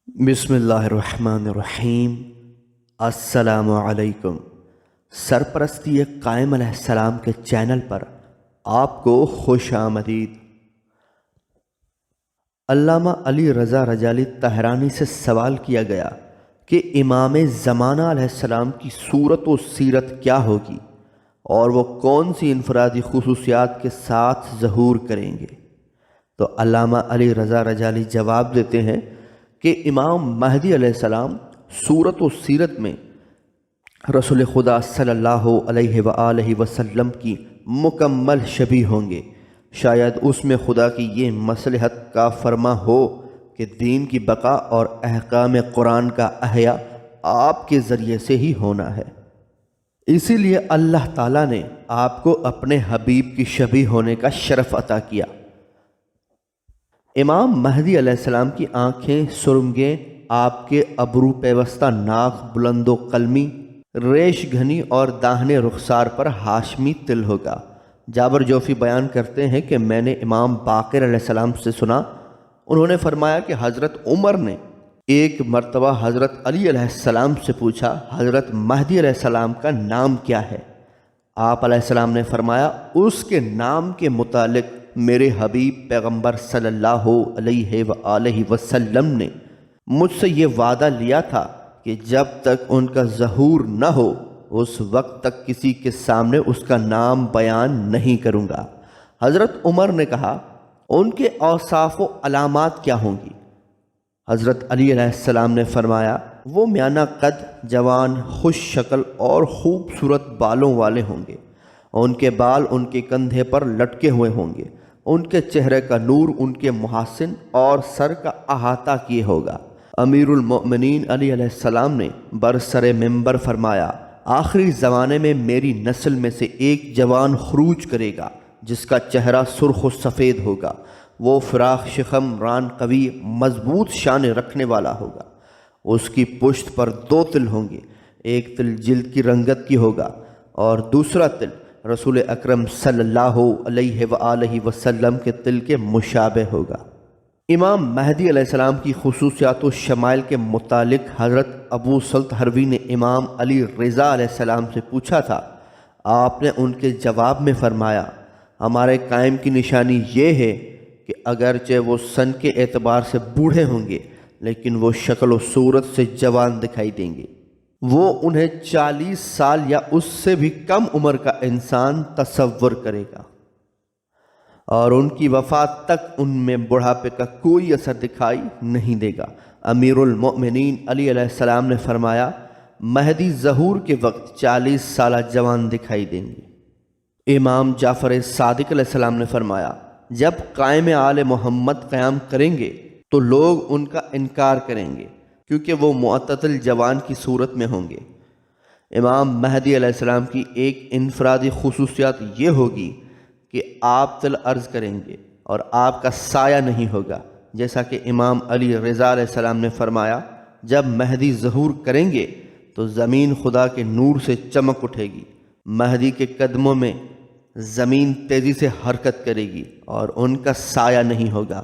بسم اللہ الرحمن الرحیم۔ السلام علیکم۔ سرپرستی قائم علیہ السلام کے چینل پر آپ کو خوش آمدید۔ علامہ علی رضا رجالی طہرانی سے سوال کیا گیا کہ امام زمانہ علیہ السلام کی صورت و سیرت کیا ہوگی اور وہ کون سی انفرادی خصوصیات کے ساتھ ظہور کریں گے، تو علامہ علی رضا رجالی جواب دیتے ہیں کہ امام مہدی علیہ السلام صورت و سیرت میں رسول خدا صلی اللہ علیہ وآلہ وسلم کی مکمل شبیہ ہوں گے۔ شاید اس میں خدا کی یہ مصلحت کا فرما ہو کہ دین کی بقا اور احکام قرآن کا احیاء آپ کے ذریعے سے ہی ہونا ہے، اسی لیے اللہ تعالیٰ نے آپ کو اپنے حبیب کی شبیہ ہونے کا شرف عطا کیا۔ امام مہدی علیہ السلام کی آنکھیں سرمگیں، آپ کے ابرو پیوستہ ناک بلند و قلمی، ریش گھنی اور داہنے رخسار پر ہاشمی تل ہوگا۔ جابر جوفی بیان کرتے ہیں کہ میں نے امام باقر علیہ السلام سے سنا، انہوں نے فرمایا کہ حضرت عمر نے ایک مرتبہ حضرت علی علیہ السلام سے پوچھا، حضرت مہدی علیہ السلام کا نام کیا ہے؟ آپ علیہ السلام نے فرمایا، اس کے نام کے متعلق میرے حبیب پیغمبر صلی اللہ علیہ وآلہ وسلم نے مجھ سے یہ وعدہ لیا تھا کہ جب تک ان کا ظہور نہ ہو اس وقت تک کسی کے سامنے اس کا نام بیان نہیں کروں گا۔ حضرت عمر نے کہا، ان کے اوصاف و علامات کیا ہوں گی؟ حضرت علی علیہ السلام نے فرمایا، وہ میانہ قد، جوان، خوش شکل اور خوبصورت بالوں والے ہوں گے۔ ان کے بال ان کے کندھے پر لٹکے ہوئے ہوں گے، ان کے چہرے کا نور ان کے محاسن اور سر کا احاطہ کیے ہوگا۔ امیر المؤمنین علی علیہ السلام نے برسر منبر فرمایا، آخری زمانے میں میری نسل میں سے ایک جوان خروج کرے گا جس کا چہرہ سرخ و سفید ہوگا، وہ فراخ شکم، ران قوی، مضبوط شان رکھنے والا ہوگا۔ اس کی پشت پر 2 تل ہوں گے، ایک تل جلد کی رنگت کی ہوگا اور دوسرا تل رسول اکرم صلی اللہ علیہ وآلہ وسلم کے تل کے مشابہ ہوگا۔ امام مہدی علیہ السلام کی خصوصیات و شمائل کے متعلق حضرت ابو سلط حروی نے امام علی رضا علیہ السلام سے پوچھا تھا۔ آپ نے ان کے جواب میں فرمایا، ہمارے قائم کی نشانی یہ ہے کہ اگرچہ وہ سن کے اعتبار سے بوڑھے ہوں گے لیکن وہ شکل و صورت سے جوان دکھائی دیں گے۔ وہ انہیں 40 سال یا اس سے بھی کم عمر کا انسان تصور کرے گا اور ان کی وفات تک ان میں بڑھاپے کا کوئی اثر دکھائی نہیں دے گا۔ امیر المؤمنین علی علیہ السلام نے فرمایا، مہدی ظہور کے وقت 40 سالہ جوان دکھائی دیں گے۔ امام جعفر صادق علیہ السلام نے فرمایا، جب قائم آل محمد قیام کریں گے تو لوگ ان کا انکار کریں گے کیونکہ وہ معتدل جوان کی صورت میں ہوں گے۔ امام مہدی علیہ السلام کی ایک انفرادی خصوصیات یہ ہوگی کہ آپ تل عرض کریں گے اور آپ کا سایہ نہیں ہوگا، جیسا کہ امام علی رضا علیہ السلام نے فرمایا، جب مہدی ظہور کریں گے تو زمین خدا کے نور سے چمک اٹھے گی، مہدی کے قدموں میں زمین تیزی سے حرکت کرے گی اور ان کا سایہ نہیں ہوگا۔